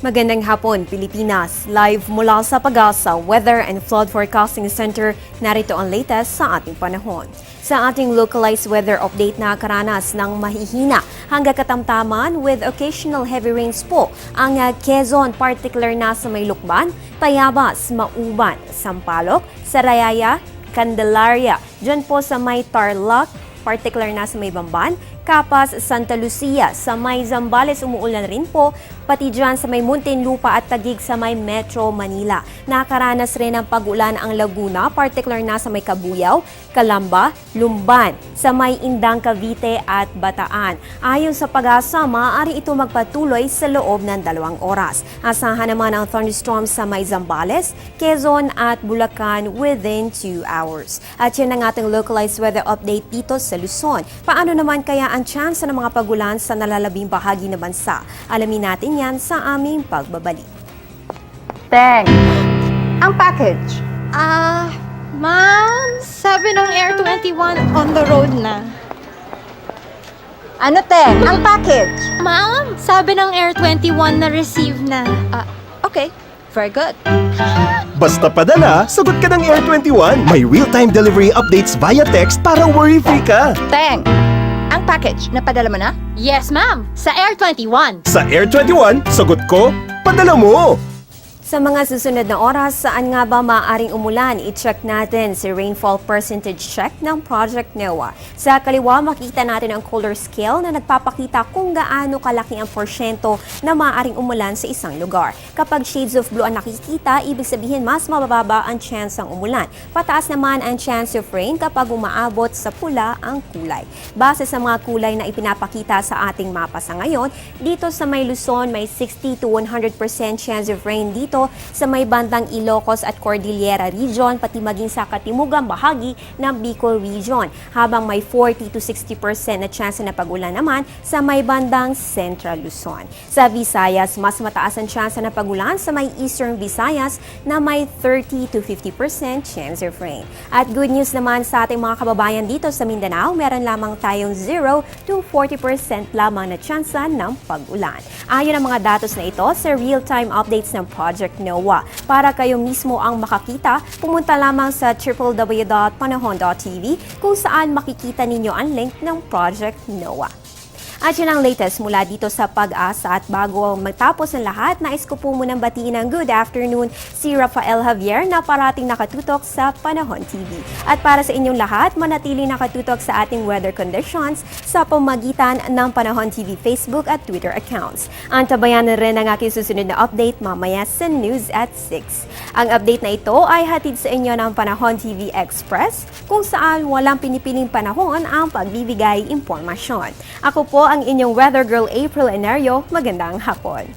Magandang hapon, Pilipinas. Live mula sa Pag-asa Weather and Flood Forecasting Center, narito ang latest sa ating panahon. Sa ating localized weather update, nakakaranas ng mahihina hanggang katamtaman with occasional heavy rains po ang Quezon, particular na sa may Lukban, Tayabas, Mauban, Sampaloc, Sarayaya, Candelaria, dyan po sa may Tarlac, particular na sa may Bamban, Capas, Santa Lucia, sa may Zambales umuulan rin po, pati dyan sa may Muntinlupa at Taguig sa may Metro Manila. Nakaranas rin ng pag-ulan ang Laguna, particular na sa may Cabuyao, Calamba, Lumban, sa may Indang, Cavite at Bataan. Ayon sa Pag-asa, maaari ito magpatuloy sa loob ng 2 oras. Asahan naman ang thunderstorms sa may Zambales, Quezon at Bulacan within 2 hours. At yan ang ating localized weather update dito sa Luzon. Paano naman kaya ang tsansa ng mga pag-ulan sa nalalabing bahagi ng bansa? Alamin natin yan sa aming pagbabalik. Teng, ang package. Ma'am, sabi ng Air 21 on the road na. Ano, Teng? Ang package. Ma'am, sabi ng Air 21 na receive na. Okay, very good. Basta padala, sagot ka ng Air 21. May real-time delivery updates via text para worry-free ka. Teng, ang package, napadala mo na? Yes, ma'am, sa Air 21. Sa Air 21, sagot ko, padala mo! Sa mga susunod na oras, saan nga ba maaaring umulan? I-check natin si rainfall percentage check ng Project NOAA. Sa kaliwa, makita natin ang color scale na nagpapakita kung gaano kalaki ang porsyento na maaaring umulan sa isang lugar. Kapag shades of blue ang nakikita, ibig sabihin mas mababa ang chance ng umulan. Pataas naman ang chance of rain kapag umaabot sa pula ang kulay. Base sa mga kulay na ipinapakita sa ating mapa sa ngayon, dito sa may Luzon, may 60 to 100% chance of rain dito sa may bandang Ilocos at Cordillera Region, pati maging sa katimugang bahagi ng Bicol Region, habang may 40 to 60% na chance na pag-ulan naman sa may bandang Central Luzon. Sa Visayas, mas mataas ang chance na pag-ulan sa may Eastern Visayas na may 30 to 50% chance of rain. At good news naman sa ating mga kababayan dito sa Mindanao, meron lamang tayong 0 to 40% lamang na chance ng pag-ulan. Ayon ang mga datos na ito sa real-time updates ng Project NOAA. Para kayo mismo ang makakita, pumunta lamang sa www.panahon.tv kung saan makikita ninyo ang link ng Project NOAA. At yun ang latest mula dito sa Pag-asa. At bago matapos ang lahat, nais ko po munang batiin ng good afternoon si Rafael Javier na parating nakatutok sa Panahon TV. At para sa inyong lahat, manatili nakatutok sa ating weather conditions sa pamagitan ng Panahon TV Facebook at Twitter accounts. Antabayan na rin ang aking susunod na update mamaya sa News at 6. Ang update na ito ay hatid sa inyo ng Panahon TV Express kung saan walang pinipiling panahon ang pagbibigay impormasyon. Ako po ang inyong weather girl April Enario. Magandang hapon.